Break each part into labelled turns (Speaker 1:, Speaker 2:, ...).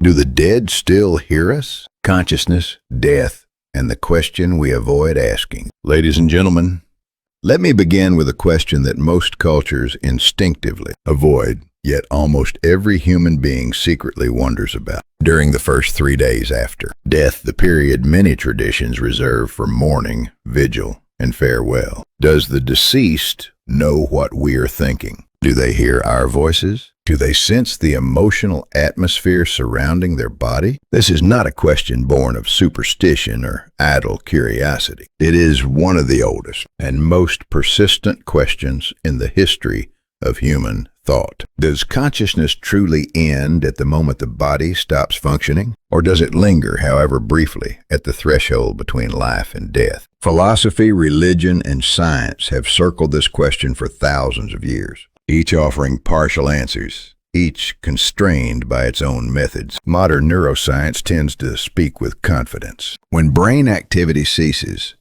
Speaker 1: Do the dead still hear us? Consciousness, death, and the question we avoid asking. Ladies and gentlemen, let me begin with a question that most cultures instinctively avoid, yet almost every human being secretly wonders about. During the first 3 days after death, the period many traditions reserve for mourning, vigil, and farewell, does the deceased know what we are thinking? Do they hear our voices? Do they sense the emotional atmosphere surrounding their body? This is not a question born of superstition or idle curiosity. It is one of the oldest and most persistent questions in the history of human thought. Does consciousness truly end at the moment the body stops functioning? Or does it linger, however briefly, at the threshold between life and death? Philosophy, religion, and science have circled this question for thousands of years, each offering partial answers, each constrained by its own methods. Modern neuroscience tends to speak with confidence. When brain activity ceases,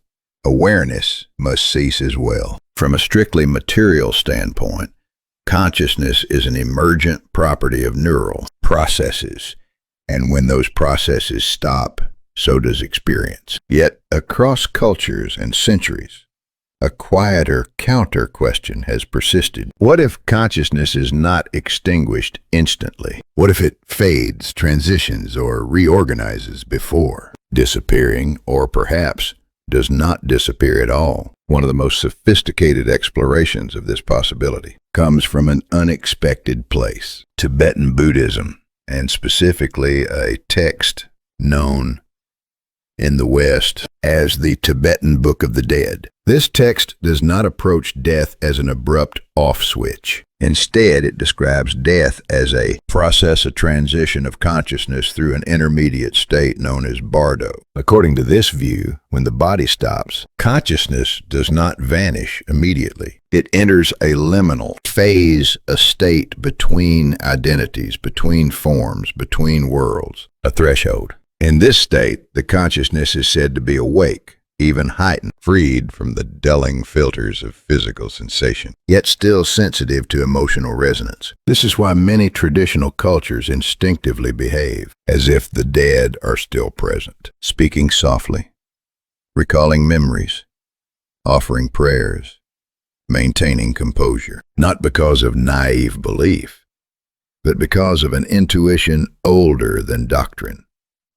Speaker 1: awareness must cease as well. From a strictly material standpoint, consciousness is an emergent property of neural processes, and when those processes stop, so does experience. Yet, across cultures and centuries, a quieter counter-question has persisted. What if consciousness is not extinguished instantly? What if it fades, transitions, or reorganizes before disappearing, or perhaps does not disappear at all? One of the most sophisticated explorations of this possibility comes from an unexpected place: Tibetan Buddhism, and specifically a text known in the West as the Tibetan Book of the Dead. This text does not approach death as an abrupt off switch. Instead, it describes death as a process, a transition of consciousness through an intermediate state known as bardo. According to this view, when the body stops, consciousness does not vanish immediately. It enters a liminal phase, a state between identities, between forms, between worlds, a threshold. In this state, the consciousness is said to be awake, even heightened, freed from the dulling filters of physical sensation, yet still sensitive to emotional resonance. This is why many traditional cultures instinctively behave as if the dead are still present, speaking softly, recalling memories, offering prayers, maintaining composure, not because of naive belief, but because of an intuition older than doctrine,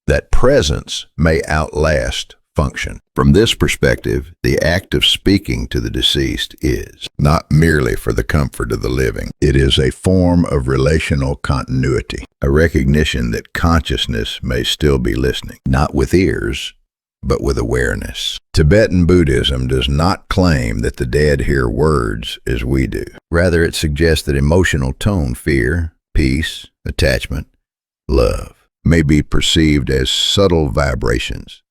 Speaker 1: that presence may outlast function. From this perspective, the act of speaking to the deceased is not merely for the comfort of the living. It is a form of relational continuity, a recognition that consciousness may still be listening, not with ears, but with awareness. Tibetan Buddhism does not claim that the dead hear words as we do. Rather, it suggests that emotional tone, fear, peace, attachment, love, may be perceived as subtle vibrations,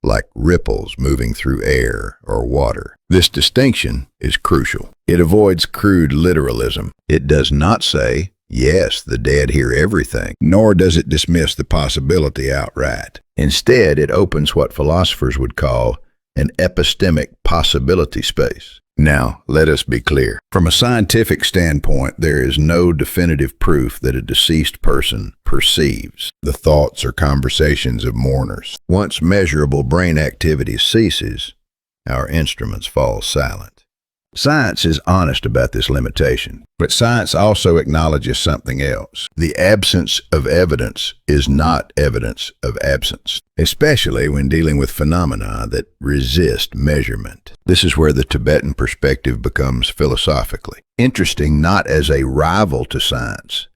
Speaker 1: like ripples moving through air or water. This distinction is crucial. It avoids crude literalism. It does not say, yes, the dead hear everything, nor does it dismiss the possibility outright. Instead, it opens what philosophers would call an epistemic possibility space. Now, let us be clear. From a scientific standpoint, there is no definitive proof that a deceased person perceives the thoughts or conversations of mourners. Once measurable brain activity ceases, our instruments fall silent. Science is honest about this limitation, but science also acknowledges something else. The absence of evidence is not evidence of absence, especially when dealing with phenomena that resist measurement. This is where the Tibetan perspective becomes philosophically interesting, not as a rival to science,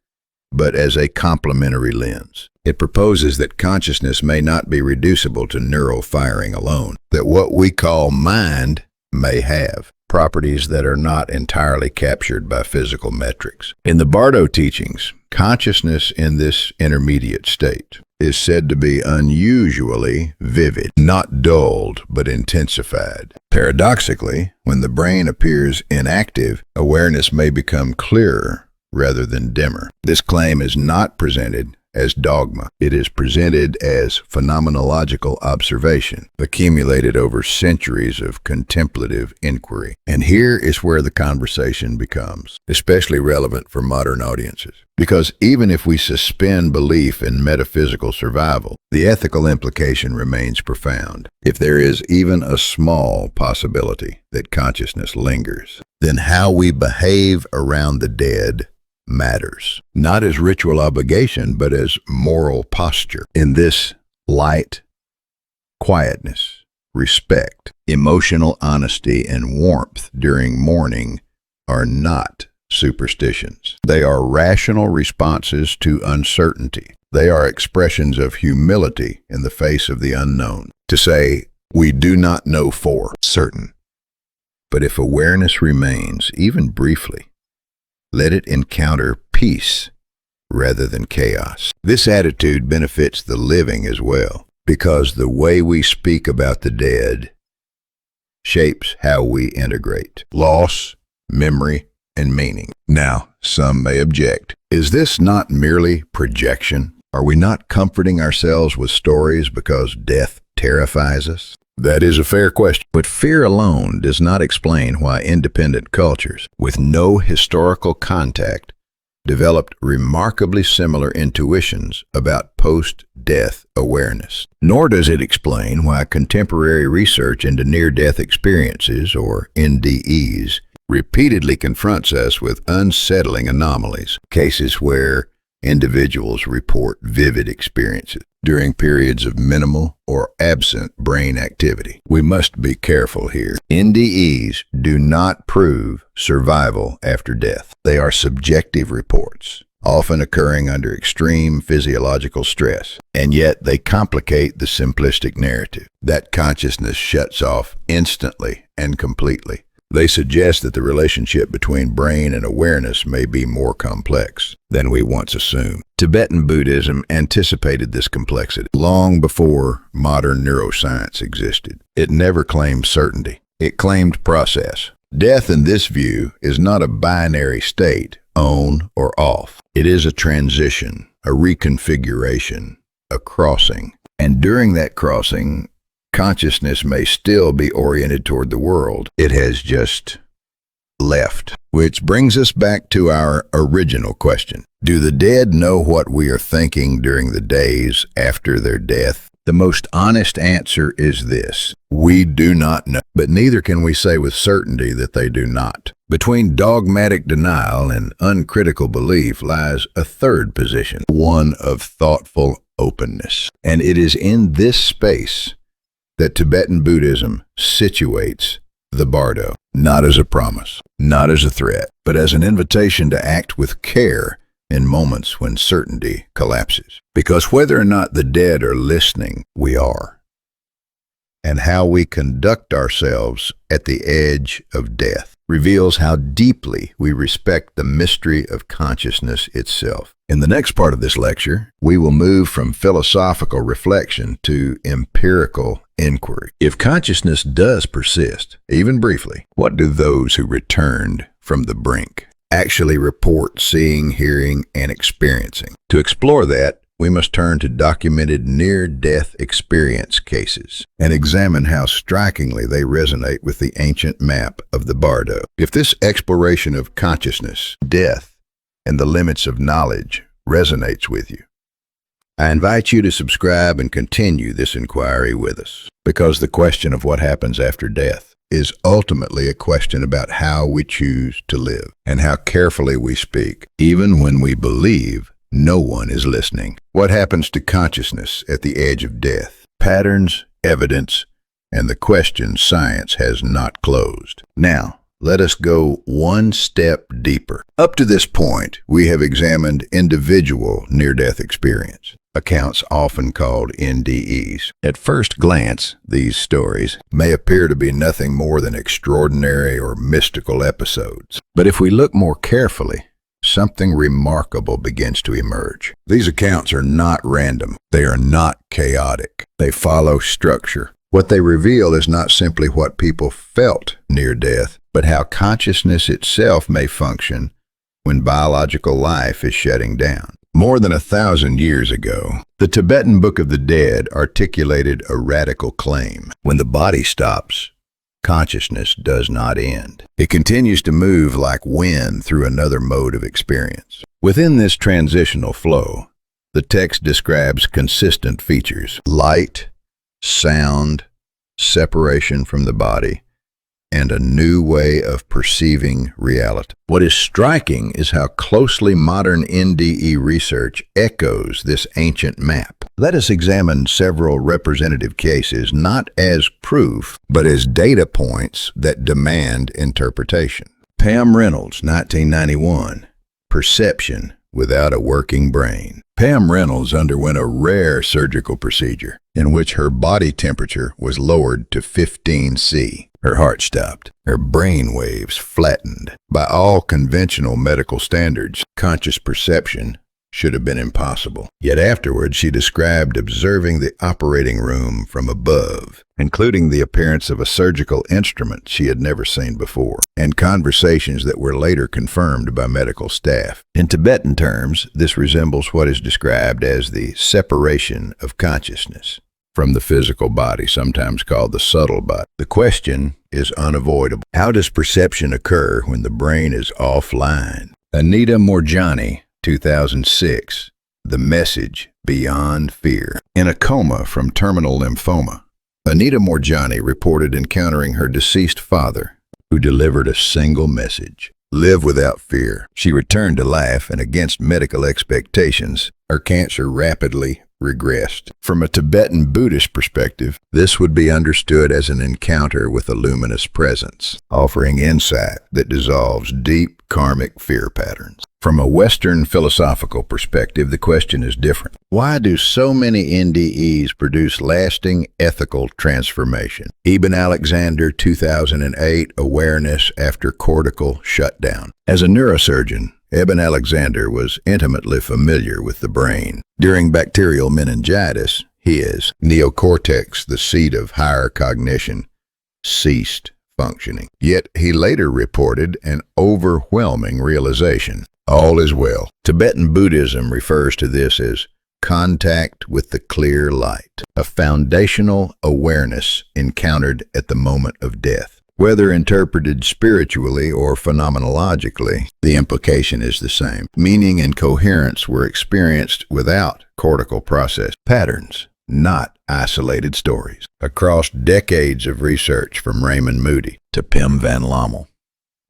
Speaker 1: but as a complementary lens. It proposes that consciousness may not be reducible to neural firing alone, that what we call mind may have properties that are not entirely captured by physical metrics. In the Bardo teachings, consciousness in this intermediate state is said to be unusually vivid, not dulled, but intensified. Paradoxically, when the brain appears inactive, awareness may become clearer rather than dimmer. This claim is not presented as dogma. It is presented as phenomenological observation, accumulated over centuries of contemplative inquiry. And here is where the conversation becomes especially relevant for modern audiences. Because even if we suspend belief in metaphysical survival, the ethical implication remains profound. If there is even a small possibility that consciousness lingers, then how we behave around the dead matters, not as ritual obligation, but as moral posture. In this light, quietness, respect, emotional honesty, and warmth during mourning are not superstitions. They are rational responses to uncertainty. They are expressions of humility in the face of the unknown. To say, we do not know for certain. But if awareness remains, even briefly, let it encounter peace rather than chaos. This attitude benefits the living as well, because the way we speak about the dead shapes how we integrate loss, memory, and meaning. Now, some may object. Is this not merely projection? Are we not comforting ourselves with stories because death terrifies us? That is a fair question. But fear alone does not explain why independent cultures, with no historical contact, developed remarkably similar intuitions about post-death awareness. Nor does it explain why contemporary research into near-death experiences, or NDEs, repeatedly confronts us with unsettling anomalies, cases where individuals report vivid experiences during periods of minimal or absent brain activity. We must be careful here. NDEs do not prove survival after death. They are subjective reports, often occurring under extreme physiological stress, and yet they complicate the simplistic narrative that consciousness shuts off instantly and completely. They suggest that the relationship between brain and awareness may be more complex than we once assumed. Tibetan Buddhism anticipated this complexity long before modern neuroscience existed. It never claimed certainty. It claimed process. Death, in this view, is not a binary state, on or off. It is a transition, a reconfiguration, a crossing. And during that crossing, consciousness may still be oriented toward the world it has just left. Which brings us back to our original question. Do the dead know what we are thinking during the days after their death? The most honest answer is this: we do not know. But neither can we say with certainty that they do not. Between dogmatic denial and uncritical belief lies a third position, one of thoughtful openness. And it is in this space that Tibetan Buddhism situates the bardo, not as a promise, not as a threat, but as an invitation to act with care in moments when certainty collapses. Because whether or not the dead are listening, we are. And how we conduct ourselves at the edge of death reveals how deeply we respect the mystery of consciousness itself. In the next part of this lecture, we will move from philosophical reflection to empirical inquiry. If consciousness does persist, even briefly, what do those who returned from the brink actually report seeing, hearing, and experiencing? To explore that, we must turn to documented near-death experience cases and examine how strikingly they resonate with the ancient map of the bardo. If this exploration of consciousness, death, and the limits of knowledge resonates with you, I invite you to subscribe and continue this inquiry with us, because the question of what happens after death is ultimately a question about how we choose to live and how carefully we speak, even when we believe no one is listening. What happens to consciousness at the edge of death? Patterns, evidence, and the question science has not closed. Now, let us go one step deeper. Up to this point, we have examined individual near-death experience, accounts often called NDEs. At first glance, these stories may appear to be nothing more than extraordinary or mystical episodes. But if we look more carefully, something remarkable begins to emerge. These accounts are not random. They are not chaotic. They follow structure. What they reveal is not simply what people felt near death, but how consciousness itself may function when biological life is shutting down. More than 1,000 years ago, the Tibetan Book of the Dead articulated a radical claim. When the body stops, consciousness does not end. It continues to move like wind through another mode of experience. Within this transitional flow, the text describes consistent features: light, sound, separation from the body, and a new way of perceiving reality. What is striking is how closely modern NDE research echoes this ancient map. Let us examine several representative cases not as proof, but as data points that demand interpretation. Pam Reynolds, 1991, Perception Without a Working Brain. Pam Reynolds underwent a rare surgical procedure in which her body temperature was lowered to 15°C. Her heart stopped. Her brain waves flattened. By all conventional medical standards, conscious perception should have been impossible. Yet afterwards, she described observing the operating room from above, including the appearance of a surgical instrument she had never seen before, and conversations that were later confirmed by medical staff. In Tibetan terms, this resembles what is described as the separation of consciousness from the physical body, sometimes called the subtle body. The question is unavoidable. How does perception occur when the brain is offline? Anita Mourjani, 2006, The Message Beyond Fear. In a coma from terminal lymphoma, Anita Mourjani reported encountering her deceased father, who delivered a single message: live without fear. She returned to life, and against medical expectations, her cancer rapidly regressed. From a Tibetan Buddhist perspective, this would be understood as an encounter with a luminous presence, offering insight that dissolves deep karmic fear patterns. From a Western philosophical perspective, the question is different. Why do so many NDEs produce lasting ethical transformation? Eben Alexander, 2008, Awareness After Cortical Shutdown. As a neurosurgeon, Eben Alexander was intimately familiar with the brain. During bacterial meningitis, his neocortex, the seat of higher cognition, ceased functioning. Yet he later reported an overwhelming realization: all is well. Tibetan Buddhism refers to this as contact with the clear light, a foundational awareness encountered at the moment of death. Whether interpreted spiritually or phenomenologically, the implication is the same. Meaning and coherence were experienced without cortical process patterns, not isolated stories. Across decades of research, from Raymond Moody to Pim van Lommel,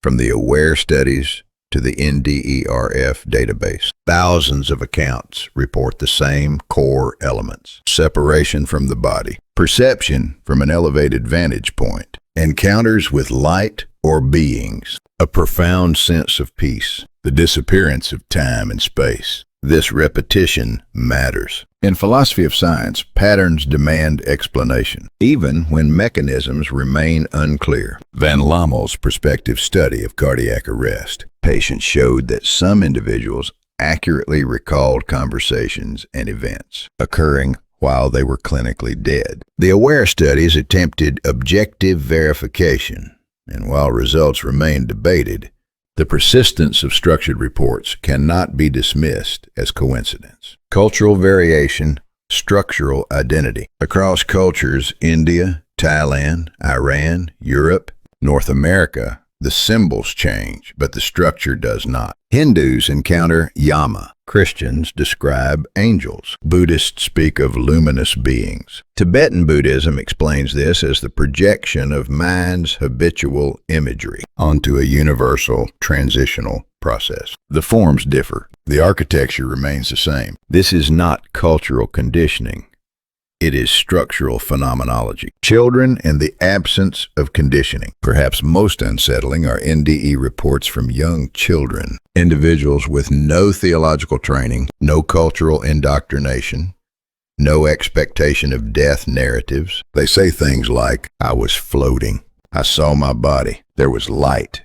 Speaker 1: from the AWARE studies to the NDERF database, thousands of accounts report the same core elements: separation from the body, perception from an elevated vantage point, encounters with light or beings, a profound sense of peace, the disappearance of time and space. This repetition matters. In philosophy of science, patterns demand explanation, even when mechanisms remain unclear. Van Lommel's prospective study of cardiac arrest. Patients showed that some individuals accurately recalled conversations and events occurring while they were clinically dead. The AWARE studies attempted objective verification, and while results remain debated, the persistence of structured reports cannot be dismissed as coincidence. Cultural variation, structural identity. Across cultures, India, Thailand, Iran, Europe, North America, the symbols change, but the structure does not. Hindus encounter Yama. Christians describe angels. Buddhists speak of luminous beings. Tibetan Buddhism explains this as the projection of mind's habitual imagery onto a universal transitional process. The forms differ. The architecture remains the same. This is not cultural conditioning. It is structural phenomenology. Children and the absence of conditioning. Perhaps most unsettling are NDE reports from young children, individuals with no theological training, no cultural indoctrination, no expectation of death narratives. They say things like, "I was floating. I saw my body. There was light,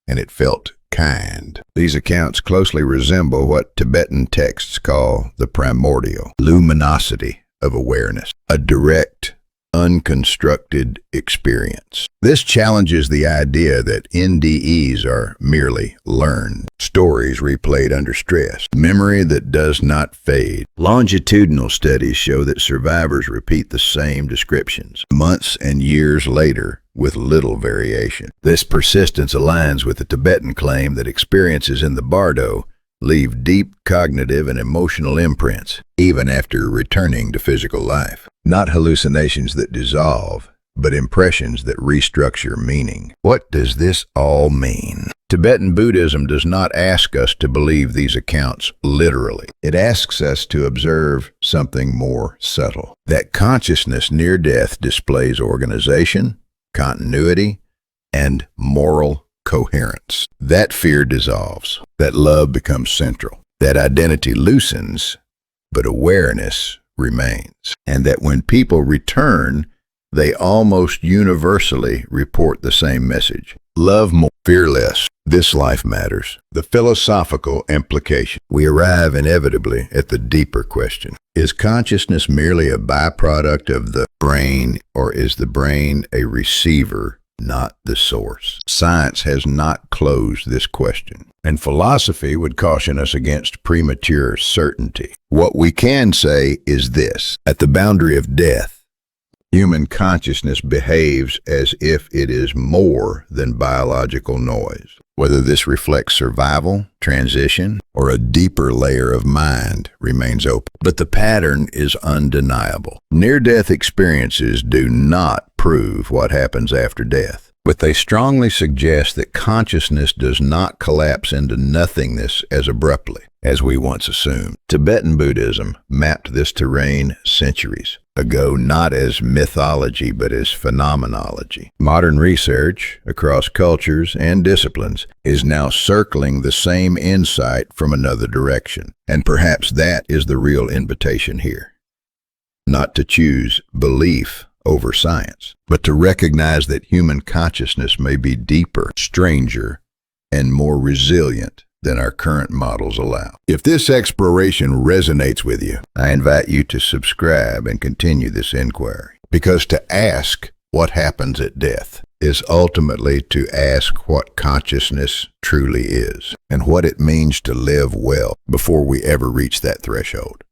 Speaker 1: and it felt kind." These accounts closely resemble what Tibetan texts call the primordial luminosity of awareness, a direct, unconstructed experience. This challenges the idea that NDEs are merely learned, stories replayed under stress, memory that does not fade. Longitudinal studies show that survivors repeat the same descriptions months and years later with little variation. This persistence aligns with the Tibetan claim that experiences in the bardo leave deep cognitive and emotional imprints, even after returning to physical life. Not hallucinations that dissolve, but impressions that restructure meaning. What does this all mean? Tibetan Buddhism does not ask us to believe these accounts literally. It asks us to observe something more subtle. That consciousness near death displays organization, continuity, and moral coherence. That fear dissolves. That love becomes central. That identity loosens, but awareness remains. And that when people return, they almost universally report the same message. Love more, fear less. This life matters. The philosophical implication. We arrive inevitably at the deeper question. Is consciousness merely a byproduct of the brain, or is the brain a receiver, not the source? Science has not closed this question, and philosophy would caution us against premature certainty. What we can say is this: at the boundary of death, human consciousness behaves as if it is more than biological noise. Whether this reflects survival, transition, or a deeper layer of mind remains open. But the pattern is undeniable. Near-death experiences do not prove what happens after death, but they strongly suggest that consciousness does not collapse into nothingness as abruptly as we once assumed. Tibetan Buddhism mapped this terrain centuries ago, not as mythology, but as phenomenology. Modern research across cultures and disciplines is now circling the same insight from another direction. And perhaps that is the real invitation here. Not to choose belief over science, but to recognize that human consciousness may be deeper, stranger, and more resilient than our current models allow. If this exploration resonates with you, I invite you to subscribe and continue this inquiry. Because to ask what happens at death is ultimately to ask what consciousness truly is and what it means to live well before we ever reach that threshold.